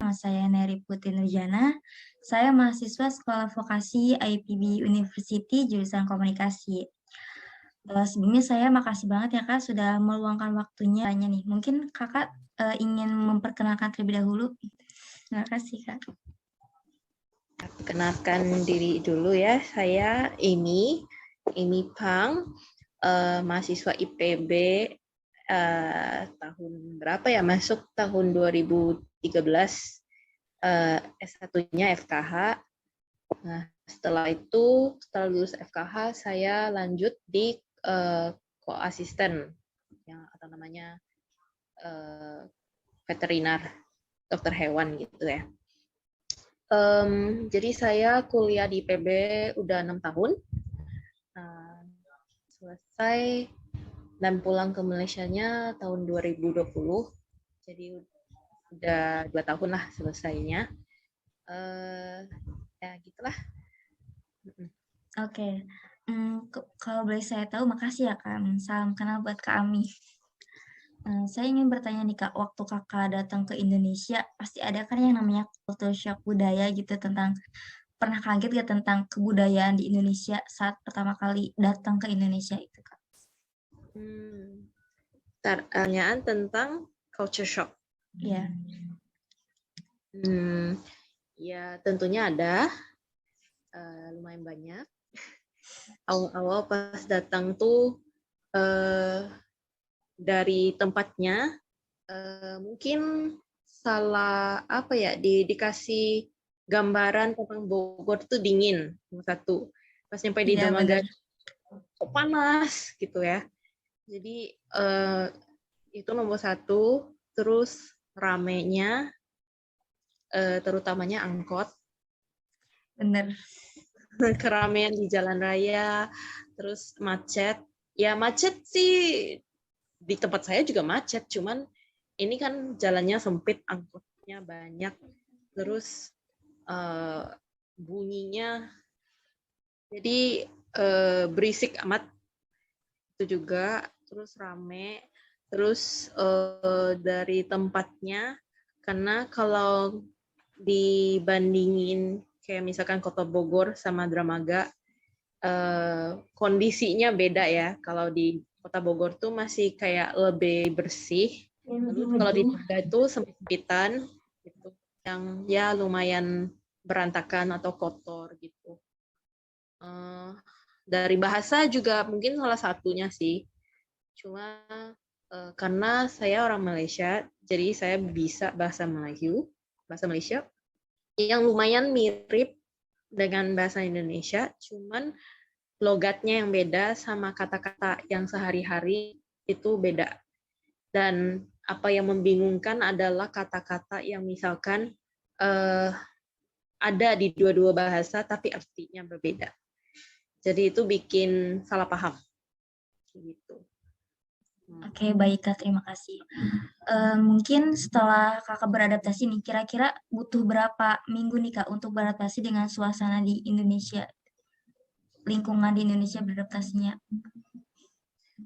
nama saya Neri Putri Nurjana. Saya mahasiswa Sekolah Vokasi IPB University jurusan Komunikasi. Sebelumnya saya makasih banget ya Kak sudah meluangkan waktunya. Tanya nih, mungkin Kakak ingin memperkenalkan terlebih dahulu. Terima kasih Kak. Perkenalkan diri dulu ya, saya Amy Pang, mahasiswa IPB tahun berapa ya, masuk tahun 2013, S1-nya FKH. Nah, setelah lulus FKH, saya lanjut di koasisten, yang atau namanya veterinar, dokter hewan gitu ya. Jadi saya kuliah di IPB udah 6 tahun, selesai dan pulang ke Malaysianya tahun 2020. Jadi udah 2 tahun lah selesainya. Ya gitulah. Oke. Kalau boleh saya tahu, makasih ya Kak. Salam kenal buat Kak Ami. Saya ingin bertanya nih Kak, waktu Kakak datang ke Indonesia, pasti ada kan yang namanya culture shock budaya gitu pernah kaget gak tentang kebudayaan di Indonesia saat pertama kali datang ke Indonesia itu Kak? Pertanyaan tentang culture shock. Iya. Ya tentunya ada, lumayan banyak. Awal-awal pas datang tuh dari tempatnya mungkin salah apa ya, dikasih gambaran tentang Bogor tuh dingin, satu. Pas nyampe di Dermaga kok panas gitu ya. Jadi itu nomor satu. Terus ramenya, terutamanya angkot. Bener. Keramaian di jalan raya, terus macet. Ya macet sih di tempat saya juga macet, cuman ini kan jalannya sempit, angkotnya banyak, terus bunyinya jadi berisik amat itu juga, terus rame, terus dari tempatnya, karena kalau dibandingin kayak misalkan Kota Bogor sama Dramaga, kondisinya beda ya. Kalau di Kota Bogor tuh masih kayak lebih bersih. Lalu kalau di Dramaga itu sempitan, gitu, yang ya lumayan berantakan atau kotor gitu. Dari bahasa juga mungkin salah satunya sih. Cuma karena saya orang Malaysia, jadi saya bisa bahasa Malaysia, yang lumayan mirip dengan bahasa Indonesia, cuman logatnya yang beda sama kata-kata yang sehari-hari itu beda. Dan apa yang membingungkan adalah kata-kata yang misalkan ada di dua-dua bahasa tapi artinya berbeda. Jadi itu bikin salah paham. Gitu. Oke, baik Kak, terima kasih. Mungkin setelah Kakak beradaptasi nih, kira-kira butuh berapa minggu nih Kak untuk beradaptasi dengan suasana di Indonesia, lingkungan di Indonesia beradaptasinya?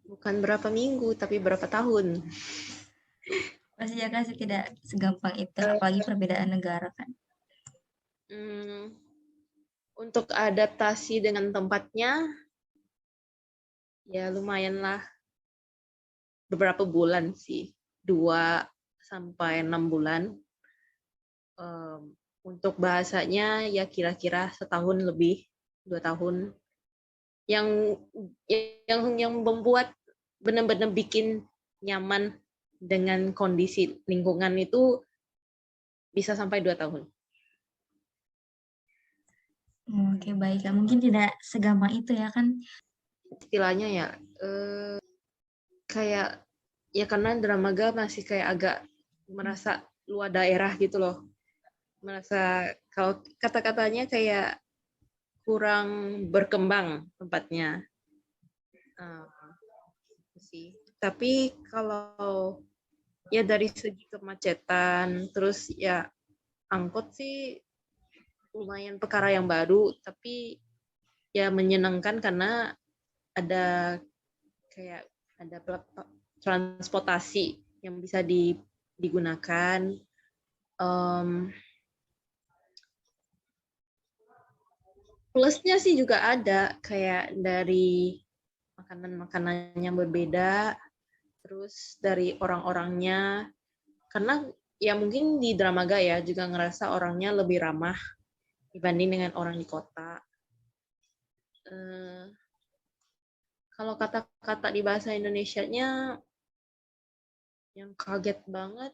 Bukan berapa minggu, tapi berapa tahun. Pasti ya Kak, tidak segampang itu, apalagi perbedaan negara kan. Untuk adaptasi dengan tempatnya, ya lumayan lah. Beberapa bulan sih, 2 sampai 6 bulan. Untuk bahasanya ya kira-kira setahun lebih, 2 tahun. Yang membuat benar-benar bikin nyaman dengan kondisi lingkungan itu bisa sampai 2 tahun. Oke, baik Kak. Mungkin tidak segampang itu ya kan? Istilahnya ya, kayak ya karena Dramaga masih kayak agak merasa luar daerah gitu loh. Merasa kalau kata-katanya kayak kurang berkembang tempatnya. Sih. Tapi kalau ya dari segi kemacetan, terus ya angkot sih lumayan perkara yang baru, tapi ya menyenangkan karena ada kayak ada transportasi yang bisa digunakan. Em, plusnya sih juga ada, kayak dari makanan-makanan yang berbeda, terus dari orang-orangnya, karena ya mungkin di Dramaga ya juga ngerasa orangnya lebih ramah dibanding dengan orang di kota. Eh, Kalau kata-kata di bahasa Indonesianya yang kaget banget,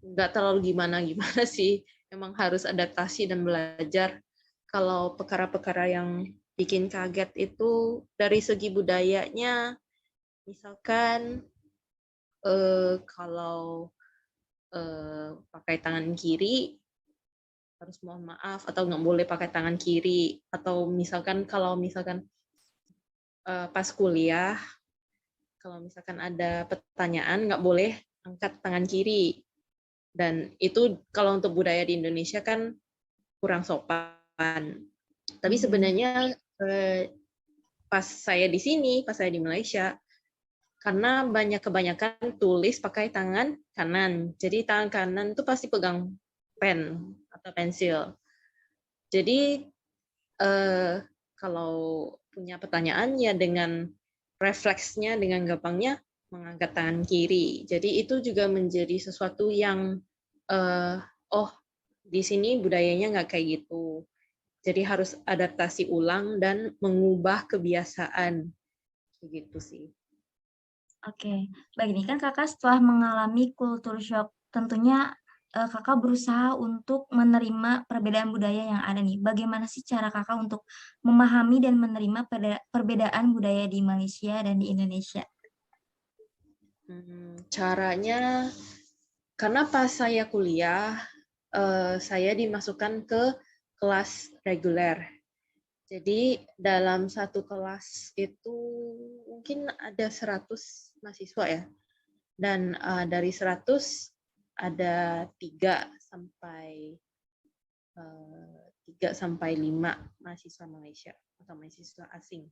nggak terlalu gimana-gimana sih. Emang harus adaptasi dan belajar. Kalau perkara-perkara yang bikin kaget itu dari segi budayanya, misalkan kalau pakai tangan kiri harus mohon maaf atau nggak boleh pakai tangan kiri, atau misalkan kalau misalkan pas kuliah kalau misalkan ada pertanyaan nggak boleh angkat tangan kiri, dan itu kalau untuk budaya di Indonesia kan kurang sopan. Tapi sebenarnya pas saya di sini, pas saya di Malaysia, karena kebanyakan tulis pakai tangan kanan, jadi tangan kanan tuh pasti pegang pen atau pensil. Jadi kalau punya pertanyaan ya dengan refleksnya, dengan gampangnya mengangkat tangan kiri. Jadi itu juga menjadi sesuatu yang oh di sini budayanya nggak kayak gitu. Jadi harus adaptasi ulang dan mengubah kebiasaan gitu sih. Oke, baik nih kan Kakak setelah mengalami culture shock, tentunya, Kakak berusaha untuk menerima perbedaan budaya yang ada nih. Bagaimana sih cara Kakak untuk memahami dan menerima perbedaan budaya di Malaysia dan di Indonesia? Caranya, karena pas saya kuliah, saya dimasukkan ke kelas reguler. Jadi dalam satu kelas itu mungkin ada 100 mahasiswa ya. Dan dari 100 ada 3 sampai 5 mahasiswa Malaysia atau mahasiswa asing.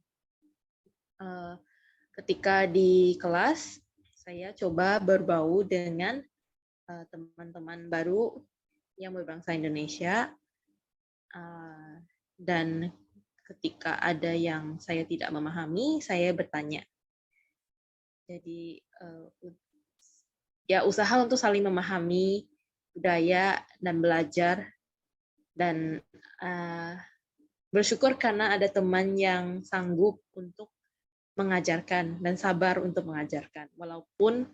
Ketika di kelas, saya coba berbau dengan teman-teman baru yang berbangsa Indonesia, dan ketika ada yang saya tidak memahami, saya bertanya. Jadi ya usaha untuk saling memahami budaya dan belajar, dan bersyukur karena ada teman yang sanggup untuk mengajarkan dan sabar untuk mengajarkan. Walaupun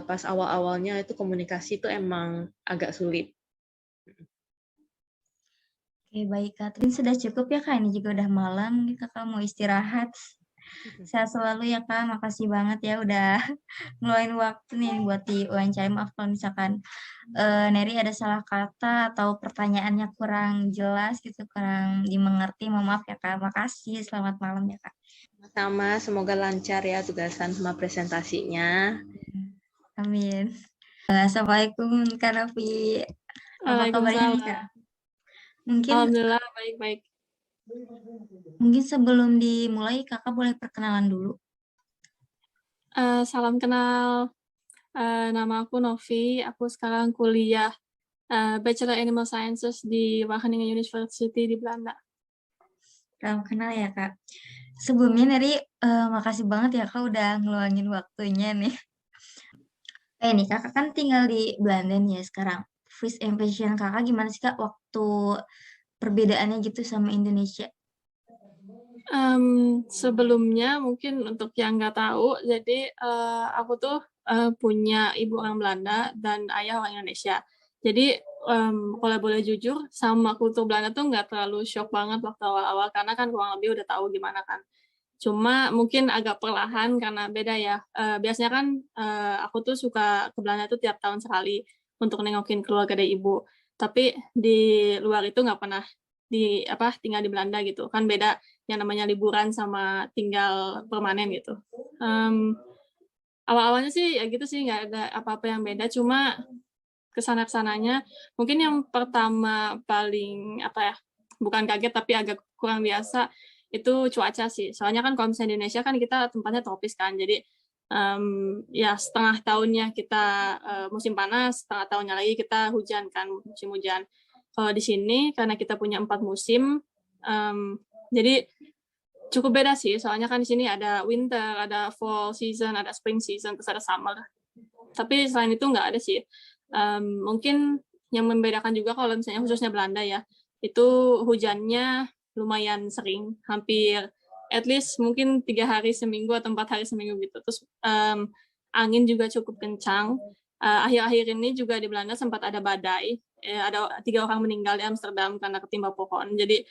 pas awal-awalnya itu komunikasi itu emang agak sulit. Oke, baik Katrin, sudah cukup ya Kak, ini juga udah malam, Kakak mau istirahat. Sehat selalu ya Kak, makasih banget ya udah ngeluangin waktu nih buat diwawancara. Maaf kalau misalkan Neri ada salah kata atau pertanyaannya kurang jelas gitu, kurang dimengerti, mohon maaf ya Kak. Makasih, selamat malam ya Kak. Sama, semoga lancar ya tugasan sama presentasinya. Amin. Assalamualaikum Kak Novi. Apa kabarnya nih Kak? Waalaikumsalam. Mungkin Alhamdulillah baik-baik. sebelum dimulai Kakak boleh perkenalan dulu. Salam kenal, nama aku Novi, aku sekarang kuliah Bachelor Animal Sciences di Wageningen University di Belanda. Salam kenal ya Kak. Sebelumnya Neri makasih banget ya Kak udah ngeluangin waktunya nih. Nih Kakak kan tinggal di Belanda nih ya sekarang. First impression Kakak gimana sih Kak waktu perbedaannya gitu sama Indonesia? Sebelumnya mungkin untuk yang nggak tahu, jadi aku tuh punya ibu orang Belanda dan ayah orang Indonesia. Jadi kalau boleh jujur, sama kultur Belanda tuh nggak terlalu shock banget waktu awal-awal, karena kan kurang lebih udah tahu gimana kan. Cuma mungkin agak perlahan karena beda ya. Biasanya kan aku tuh suka ke Belanda tuh tiap tahun sekali untuk nengokin keluarga dari ibu. Tapi di luar itu nggak pernah tinggal di Belanda gitu. Kan beda yang namanya liburan sama tinggal permanen gitu. Awal-awalnya sih ya gitu sih, nggak ada apa-apa yang beda. Cuma kesana-kesananya mungkin yang pertama paling bukan kaget tapi agak kurang biasa itu cuaca sih. Soalnya kan kalau misalnya di Indonesia kan kita tempatnya tropis kan, jadi Ya setengah tahunnya kita musim panas, setengah tahunnya lagi kita hujan kan, musim hujan. Kalau di sini karena kita punya 4 musim, jadi cukup beda sih. Soalnya kan di sini ada winter, ada fall season, ada spring season, terus ada summer. Tapi selain itu nggak ada sih. Mungkin yang membedakan juga kalau misalnya khususnya Belanda ya, itu hujannya lumayan sering, hampir at least mungkin 3 hari seminggu atau 4 hari seminggu gitu. Terus angin juga cukup kencang. Akhir-akhir ini juga di Belanda sempat ada badai. Ada 3 orang meninggal di Amsterdam karena ketimpa pohon. Jadi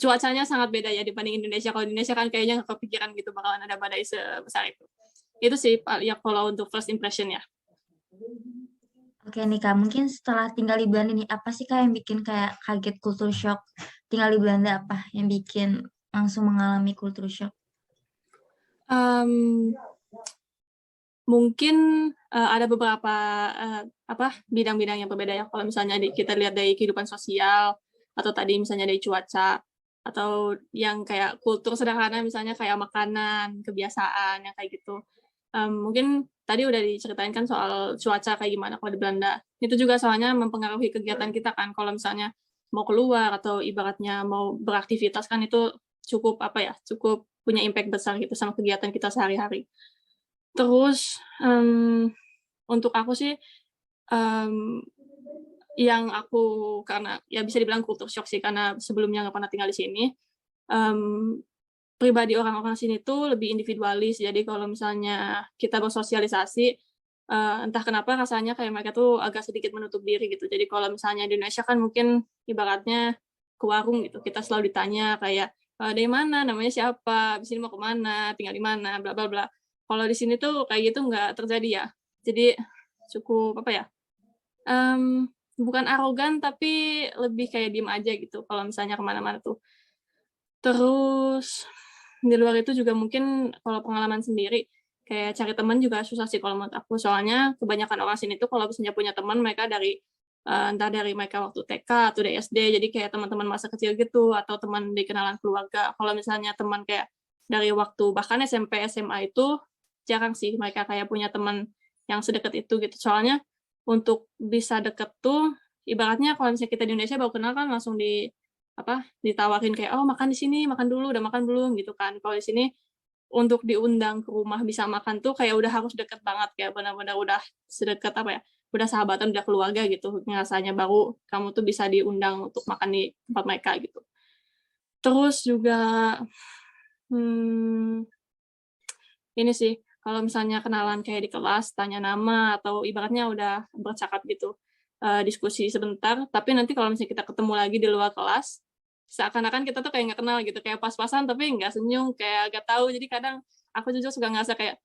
cuacanya sangat beda ya dibanding Indonesia. Kalau di Indonesia kan kayaknya nggak kepikiran gitu bakalan ada badai sebesar itu. Itu sih ya kalau untuk first impression ya. Oke nih Kak, mungkin setelah tinggal di Belanda nih, apa sih Kak yang bikin kayak kaget culture shock? Tinggal di Belanda apa yang bikin langsung mengalami culture shock? Mungkin ada beberapa bidang-bidang yang berbeda ya. Kalau misalnya kita lihat dari kehidupan sosial atau tadi misalnya dari cuaca atau yang kayak kultur sederhana misalnya kayak makanan, kebiasaan yang kayak gitu. Mungkin tadi udah diceritain kan soal cuaca kayak gimana kalau di Belanda. Itu juga soalnya mempengaruhi kegiatan kita kan. Kalau misalnya mau keluar atau ibaratnya mau beraktivitas kan itu cukup cukup punya impact besar gitu sama kegiatan kita sehari-hari. Terus untuk aku sih yang aku karena ya bisa dibilang culture shock sih karena sebelumnya nggak pernah tinggal di sini. Pribadi orang-orang sini tuh lebih individualis. Jadi kalau misalnya kita bersosialisasi, entah kenapa rasanya kayak mereka tuh agak sedikit menutup diri gitu. Jadi kalau misalnya di Indonesia kan mungkin ibaratnya ke warung gitu, kita selalu ditanya kayak, "Dari mana? Namanya siapa? Habis ini mau ke mana? Tinggal di mana? Bla bla bla." Kalau di sini tuh kayak gitu nggak terjadi ya. Jadi cukup bukan arogan tapi lebih kayak diem aja gitu kalau misalnya ke mana-mana tuh. Terus di luar itu juga mungkin kalau pengalaman sendiri, kayak cari teman juga susah sih kalau menurut aku. Soalnya kebanyakan orang sini tuh kalau misalnya punya teman mereka dari, entah dari mereka waktu TK atau dari SD, jadi kayak teman-teman masa kecil gitu, atau teman di kenalan keluarga. Kalau misalnya teman kayak dari waktu bahkan SMP, SMA itu jarang sih mereka kayak punya teman yang sedekat itu gitu. Soalnya untuk bisa deket tuh ibaratnya kalau misalnya kita di Indonesia baru kenal kan langsung ditawarin kayak, "Oh, makan di sini, makan dulu, udah makan belum?" Gitu kan. Kalau di sini untuk diundang ke rumah bisa makan tuh kayak udah harus deket banget, kayak benar-benar udah sedekat udah sahabatan, udah keluarga gitu ngerasanya, baru kamu tuh bisa diundang untuk makan di tempat mereka gitu. Terus juga, mmm, ini sih, kalau misalnya kenalan kayak di kelas, tanya nama atau ibaratnya udah bercakap gitu, diskusi sebentar, tapi nanti kalau misalnya kita ketemu lagi di luar kelas, seakan-akan kita tuh kayak nggak kenal gitu, kayak pas-pasan tapi nggak senyum, kayak nggak tahu. Jadi kadang aku jujur suka ngerasa kayak,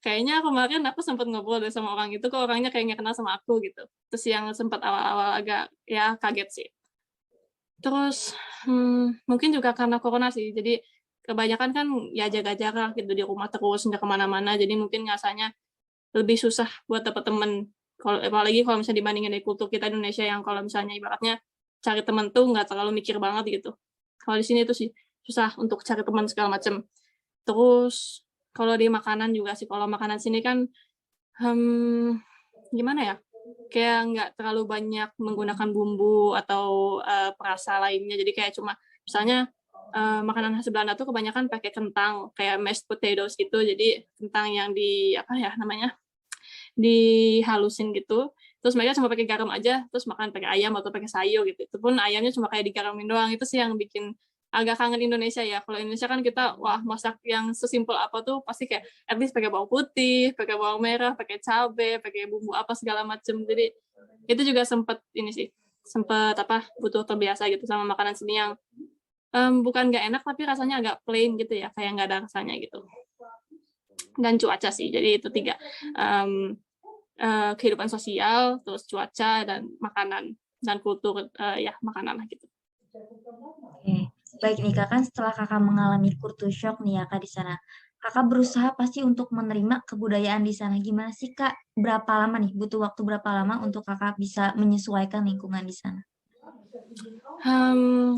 kayaknya kemarin aku sempet ngobrol deh sama orang itu, kok orangnya kayak nggak kenal sama aku gitu. Terus yang sempat awal-awal agak ya kaget sih. Terus, mungkin juga karena corona sih, jadi kebanyakan kan ya jaga jarak gitu di rumah terus, nggak ke mana-mana, jadi mungkin rasanya lebih susah buat dapet temen. Apalagi kalau misalnya dibandingin dari kultur kita di Indonesia yang kalau misalnya ibaratnya cari temen tuh nggak terlalu mikir banget gitu. Kalau di sini tuh sih susah untuk cari teman segala macem. Terus kalau di makanan juga sih, kalau makanan sini kan, gimana ya, kayak nggak terlalu banyak menggunakan bumbu atau, perasa lainnya. Jadi kayak cuma misalnya, makanan khas Belanda tuh kebanyakan pakai kentang, kayak mashed potatoes gitu. Jadi kentang yang dihalusin gitu, terus mereka cuma pakai garam aja, terus makan pakai ayam atau pakai sayur gitu. Itu pun ayamnya cuma kayak digaramin doang. Itu sih yang bikin agak kangen Indonesia ya. Kalau Indonesia kan kita, wah masak yang sesimpel apa tuh pasti kayak at least pakai bawang putih, pakai bawang merah, pakai cabe, pakai bumbu apa segala macem. Jadi itu juga sempet butuh terbiasa gitu sama makanan sini yang bukan nggak enak tapi rasanya agak plain gitu ya, kayak nggak ada rasanya gitu. Dan cuaca sih, jadi itu 3. Kehidupan sosial, terus cuaca, dan makanan, dan kultur, makanan lah gitu. Oke. Baik nih Kak, kan setelah Kakak mengalami culture shock nih ya Kak di sana, Kakak berusaha pasti untuk menerima kebudayaan di sana. Gimana sih Kak, berapa lama nih, butuh waktu berapa lama untuk Kakak bisa menyesuaikan lingkungan di sana?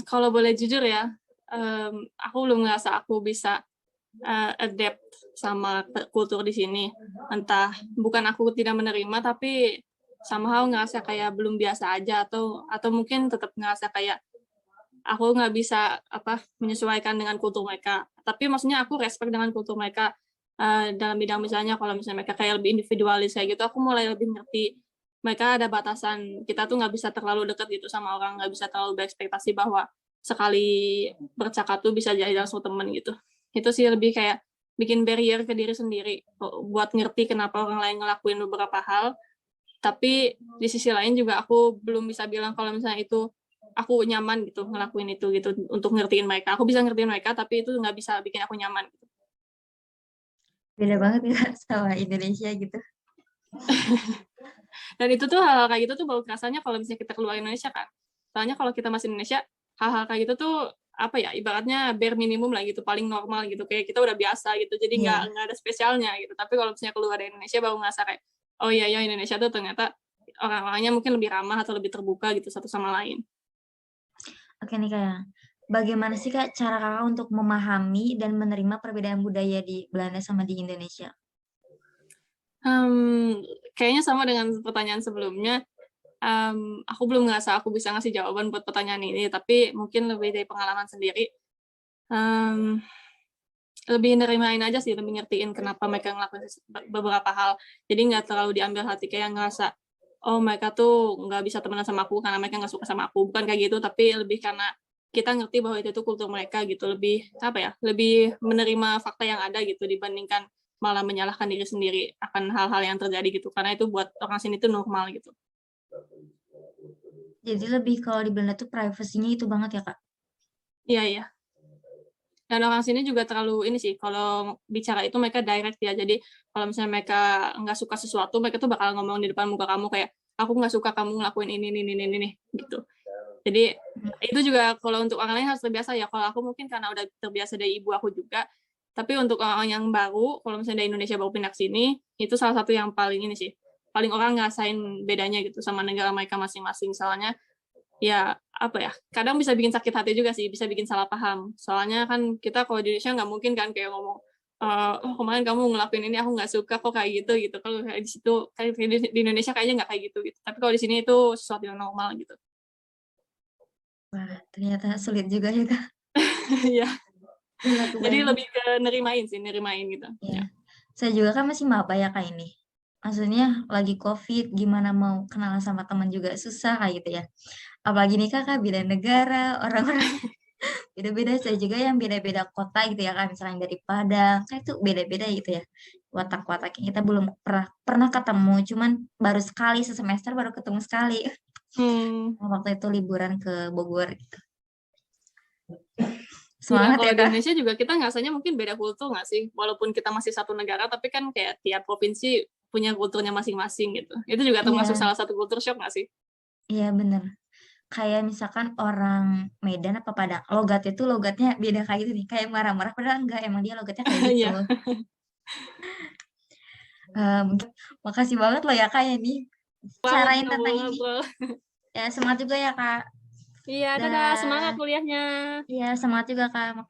Kalau boleh jujur ya, aku belum ngerasa aku bisa adapt sama kultur di sini. Entah bukan aku tidak menerima, tapi somehow ngerasa kayak belum biasa aja, atau mungkin tetap ngerasa kayak aku nggak bisa menyesuaikan dengan kultur mereka. Tapi maksudnya aku respect dengan kultur mereka dalam bidang misalnya kalau misalnya mereka kayak lebih individualis kayak gitu, aku mulai lebih ngerti mereka ada batasan. Kita tuh nggak bisa terlalu dekat gitu sama orang, nggak bisa terlalu berekspektasi bahwa sekali bercakap tuh bisa jadi langsung temen gitu. Itu sih lebih kayak bikin barrier ke diri sendiri buat ngerti kenapa orang lain ngelakuin beberapa hal. Tapi di sisi lain juga aku belum bisa bilang kalau misalnya itu aku nyaman gitu ngelakuin itu gitu untuk ngertiin mereka. Aku bisa ngertiin mereka, tapi itu nggak bisa bikin aku nyaman. Beda banget ya sama Indonesia gitu. Dan itu tuh hal-hal kayak gitu tuh baru rasanya kalau misalnya kita keluar Indonesia kan. Soalnya kalau kita masih Indonesia, hal-hal kayak gitu tuh ibaratnya bare minimum lah gitu, paling normal gitu, kayak kita udah biasa gitu, jadi Iya. nggak ada spesialnya gitu. Tapi kalau misalnya keluar dari Indonesia baru ngerasa kayak, oh iya ya Indonesia tuh ternyata orang-orangnya mungkin lebih ramah atau lebih terbuka gitu satu sama lain. Oke nih Kak, bagaimana sih Kak cara Kakak untuk memahami dan menerima perbedaan budaya di Belanda sama di Indonesia? Kayaknya sama dengan pertanyaan sebelumnya, aku belum ngerasa aku bisa ngasih jawaban buat pertanyaan ini, tapi mungkin lebih dari pengalaman sendiri, mmm, lebih nerimain aja sih, lebih ngertiin kenapa mereka ngelakuin beberapa hal. Jadi nggak terlalu diambil hati, kayak ngerasa, "Oh mereka tuh nggak bisa temenan sama aku karena mereka nggak suka sama aku." Bukan kayak gitu, tapi lebih karena kita ngerti bahwa itu tuh kultur mereka gitu, lebih lebih menerima fakta yang ada gitu dibandingkan malah menyalahkan diri sendiri akan hal-hal yang terjadi gitu, karena itu buat orang sini tuh normal gitu. Jadi lebih kalau di Belanda tuh privasinya itu banget ya Kak? Iya iya. Dan orang sini juga terlalu ini sih, kalau bicara itu mereka direct ya. Jadi kalau misalnya mereka nggak suka sesuatu, mereka tuh bakal ngomong di depan muka kamu kayak, "Aku nggak suka kamu ngelakuin ini," gitu. Jadi Mmm, itu juga kalau untuk orang lain harus terbiasa ya. Kalau aku mungkin karena udah terbiasa dari ibu aku juga, tapi untuk orang-orang yang baru, kalau misalnya dari Indonesia baru pindah ke sini, itu salah satu yang paling ini sih, paling orang ngerasain bedanya gitu sama negara mereka masing-masing. Soalnya ya, kadang bisa bikin sakit hati juga sih, bisa bikin salah paham. Soalnya kan kita kalau di Indonesia nggak mungkin kan kayak ngomong, "Oh kemarin kamu ngelakuin ini aku nggak suka kok kayak gitu," gitu. Kalau kayak di situ kayak di Indonesia kayaknya nggak kayak gitu, gitu. Tapi kalau di sini itu sesuatu yang normal gitu. wah ternyata sulit juga ya Kak, Iya, nggak jadi kebayang. lebih ke nerimain sih, nerimain gitu, Iya. ya. Saya juga kan masih maba ya Kak ini. Maksudnya lagi Covid, gimana mau kenalan sama teman juga susah kayak gitu ya. Apalagi nih Kakak beda negara, orang-orang beda-beda, saya juga yang beda-beda kota gitu ya Kak, misalnya dari Padang, kan itu beda-beda gitu ya, watak-wataknya. Kita belum pernah pernah ketemu, cuman baru sekali sesemester baru ketemu sekali, Mmm, waktu itu liburan ke Bogor gitu. iya Semangat kalau ya di Kak. Indonesia juga kita ngerasanya mungkin beda kultur nggak sih? Walaupun kita masih satu negara, tapi kan kayak tiap provinsi punya kulturnya masing-masing gitu. Itu juga termasuk Iya salah satu kultur shock nggak sih? iya bener. Kayak misalkan orang Medan apa Padang, logatnya tuh logatnya beda kayak gitu nih, kayak marah-marah padahal enggak, emang dia logatnya kayak gitu. Iya. Mungkin makasih banget loh ya Kak ya nih, Banget bicarain tentang ini. ngobrol-ngobrol. Ya semangat juga ya Kak. Iya, dadah, semangat Dah. kuliahnya. Iya semangat juga Kak,